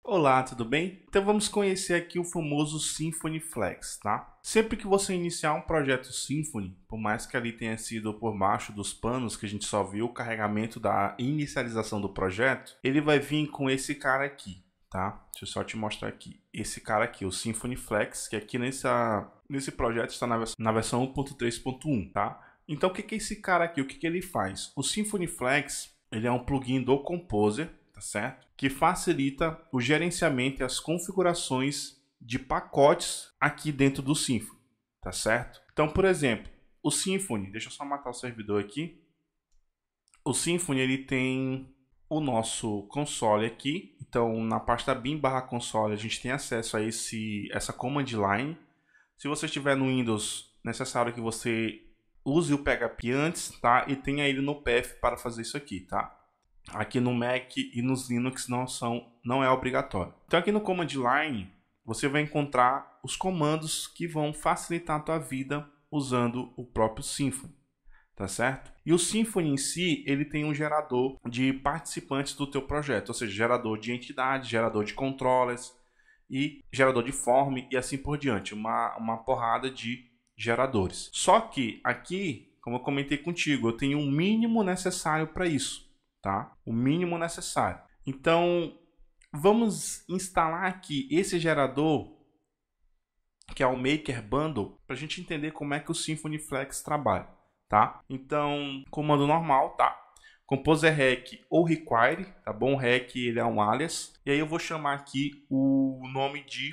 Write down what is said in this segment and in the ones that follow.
Olá, tudo bem? Então vamos conhecer aqui o famoso Symfony Flex, tá? Sempre que você iniciar um projeto Symfony, por mais que ali tenha sido por baixo dos panos, que a gente só viu o carregamento da inicialização do projeto, ele vai vir com esse cara aqui, tá? Deixa eu só te mostrar aqui. Esse cara aqui, o Symfony Flex, que aqui nesse projeto está na versão 1.3.1, tá? Então o que é esse cara aqui? O que ele faz? O Symfony Flex, ele é um plugin do Composer, tá certo? Que facilita o gerenciamento e as configurações de pacotes aqui dentro do Symfony, tá certo? Então, por exemplo, o Symfony, deixa eu só matar o servidor aqui. O Symfony, ele tem o nosso console aqui. Então, na pasta bin/console, a gente tem acesso a essa command line. Se você estiver no Windows, necessário que você use o PHP antes, tá? E tenha ele no path para fazer isso aqui, tá? Aqui no Mac e nos Linux não é obrigatório. Então aqui no Command Line você vai encontrar os comandos que vão facilitar a tua vida usando o próprio Symfony, tá certo? E o Symfony em si, ele tem um gerador de participantes do teu projeto, ou seja, gerador de entidades, gerador de controllers e gerador de form e assim por diante, uma porrada de geradores. Só que aqui, como eu comentei contigo, eu tenho um mínimo necessário para isso. Tá? O mínimo necessário. Então, vamos instalar aqui esse gerador, que é o Maker Bundle, para a gente entender como é que o Symfony Flex trabalha. Tá? Então, comando normal, tá? Composer Rec ou Require, tá bom? Rec ele é um alias. E aí eu vou chamar aqui o nome de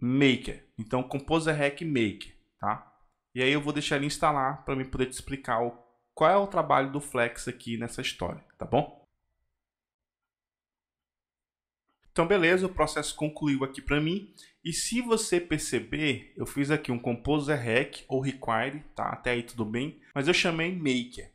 Maker. Então, Composer Rec Maker, tá? E aí eu vou deixar ele instalar para mim poder te explicar qual é o trabalho do Flex aqui nessa história, tá bom? Então, beleza, o processo concluiu aqui para mim. E se você perceber, eu fiz aqui um Composer Rec ou Require, tá? Até aí tudo bem. Mas eu chamei Maker.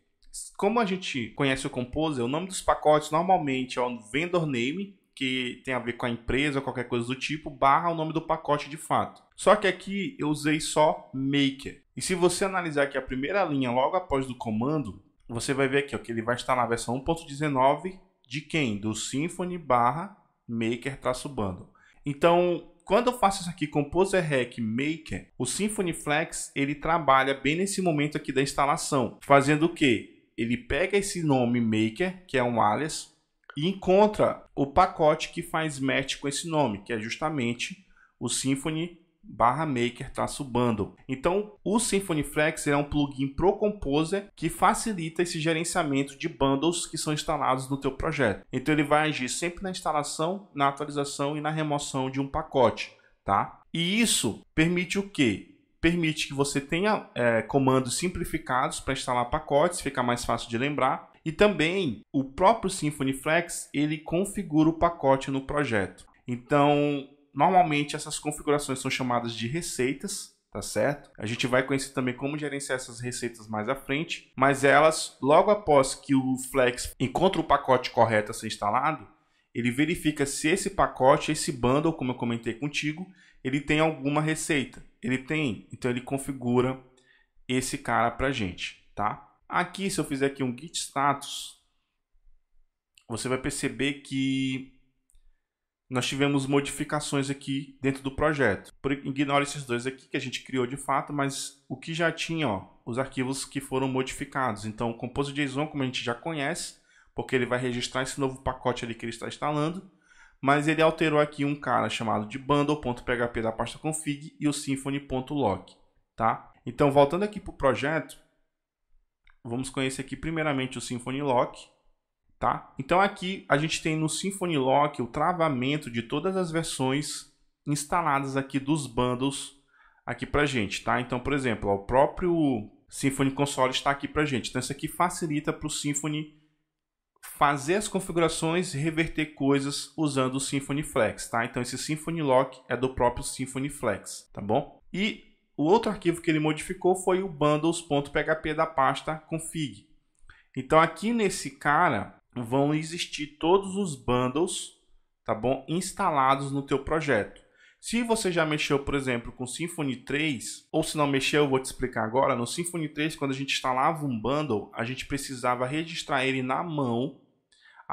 Como a gente conhece o Composer, o nome dos pacotes normalmente é o vendor name, que tem a ver com a empresa ou qualquer coisa do tipo, barra o nome do pacote de fato. Só que aqui eu usei só Maker. E se você analisar aqui a primeira linha logo após do comando, você vai ver aqui ó, que ele vai estar na versão 1.19 de quem? Do Symfony barra Maker-Bundle. Então, quando eu faço isso aqui, Composer Rec Maker, o Symfony Flex, ele trabalha bem nesse momento aqui da instalação. Fazendo o quê? Ele pega esse nome Maker, que é um alias, e encontra o pacote que faz match com esse nome, que é justamente o Symfony Maker-Bundle. Então, o Symfony Flex é um plugin pro Composer que facilita esse gerenciamento de bundles que são instalados no teu projeto. Então, ele vai agir sempre na instalação, na atualização e na remoção de um pacote, tá? E isso permite o quê? Permite que você tenha comandos simplificados para instalar pacotes, fica mais fácil de lembrar. E também o próprio Symfony Flex ele configura o pacote no projeto. Então, normalmente essas configurações são chamadas de receitas, tá certo? A gente vai conhecer também como gerenciar essas receitas mais à frente, mas elas, logo após que o Flex encontra o pacote correto a ser instalado, ele verifica se esse pacote, esse bundle, como eu comentei contigo, ele tem alguma receita. Ele tem, então ele configura esse cara pra gente, tá? Aqui, se eu fizer aqui um git status, você vai perceber que nós tivemos modificações aqui dentro do projeto. Ignore esses dois aqui que a gente criou de fato, mas o que já tinha, ó, os arquivos que foram modificados. Então, o Compose.json, como a gente já conhece, porque ele vai registrar esse novo pacote ali que ele está instalando, mas ele alterou aqui um cara chamado de bundle.php da pasta config e o symfony.log, tá? Então, voltando aqui para o projeto, vamos conhecer aqui primeiramente o Symfony Lock. Tá? Então aqui a gente tem no Symfony Lock o travamento de todas as versões instaladas aqui dos bundles aqui pra gente, tá? Então, por exemplo, ó, o próprio Symfony Console está aqui pra gente. Então isso aqui facilita para o Symfony fazer as configurações e reverter coisas usando o Symfony Flex, tá? Então esse Symfony Lock é do próprio Symfony Flex, tá bom? E o outro arquivo que ele modificou foi o bundles.php da pasta config. Então aqui nesse cara vão existir todos os bundles, tá bom? Instalados no teu projeto. Se você já mexeu, por exemplo, com Symfony 3, ou se não mexeu, eu vou te explicar agora. No Symfony 3, quando a gente instalava um bundle, a gente precisava registrar ele na mão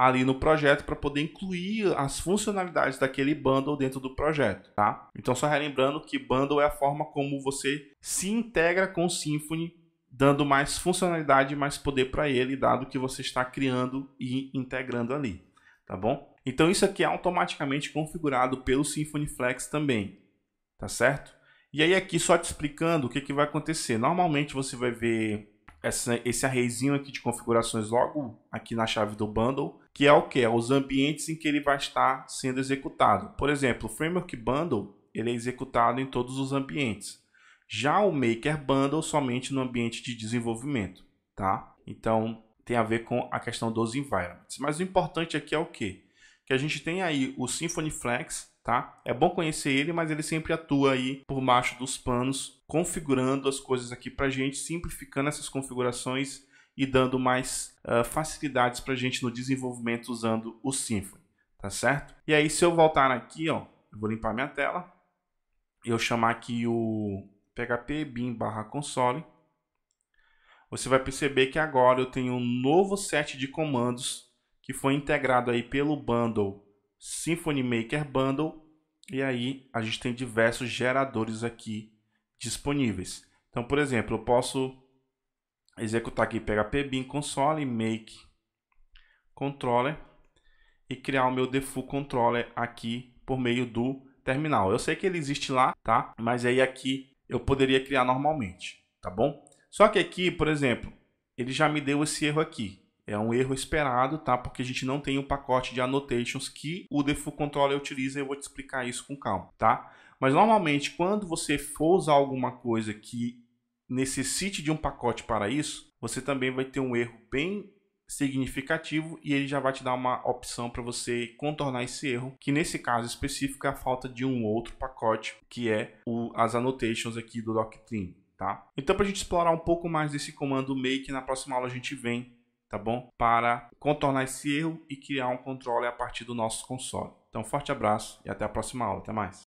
ali no projeto para poder incluir as funcionalidades daquele bundle dentro do projeto, tá? Então, só relembrando que bundle é a forma como você se integra com o Symfony, dando mais funcionalidade e mais poder para ele, dado que você está criando e integrando ali, tá bom? Então, isso aqui é automaticamente configurado pelo Symfony Flex também, tá certo? E aí, aqui, só te explicando o que vai acontecer. Normalmente, você vai ver esse arrayzinho aqui de configurações logo aqui na chave do bundle, que é o que? É os ambientes em que ele vai estar sendo executado. Por exemplo, o Framework Bundle ele é executado em todos os ambientes. Já o Maker Bundle somente no ambiente de desenvolvimento, tá? Então, tem a ver com a questão dos environments. Mas o importante aqui é o quê? Que a gente tem aí o Symfony Flex, tá? É bom conhecer ele, mas ele sempre atua aí por baixo dos panos, configurando as coisas aqui para a gente, simplificando essas configurações e dando mais facilidades para a gente no desenvolvimento usando o Symfony, tá certo? E aí, se eu voltar aqui, ó, eu vou limpar minha tela, eu chamar aqui o PHP bin/console, você vai perceber que agora eu tenho um novo set de comandos que foi integrado aí pelo bundle Symfony Maker Bundle, e aí a gente tem diversos geradores aqui disponíveis. Então, por exemplo, eu posso executar aqui PHP bin console make controller e criar o meu default controller aqui por meio do terminal. Eu sei que ele existe lá, tá? Mas aí aqui eu poderia criar normalmente, tá bom? Só que aqui, por exemplo, ele já me deu esse erro aqui. É um erro esperado, tá? Porque a gente não tem um pacote de annotations que o default controller utiliza, e eu vou te explicar isso com calma, tá? Mas normalmente, quando você for usar alguma coisa que necessite de um pacote para isso, você também vai ter um erro bem significativo e ele já vai te dar uma opção para você contornar esse erro, que nesse caso específico é a falta de um outro pacote, que é as annotations aqui do Doctrine, tá? Então, para a gente explorar um pouco mais desse comando make, na próxima aula a gente vem, tá bom? Para contornar esse erro e criar um controller a partir do nosso console. Então, forte abraço e até a próxima aula. Até mais.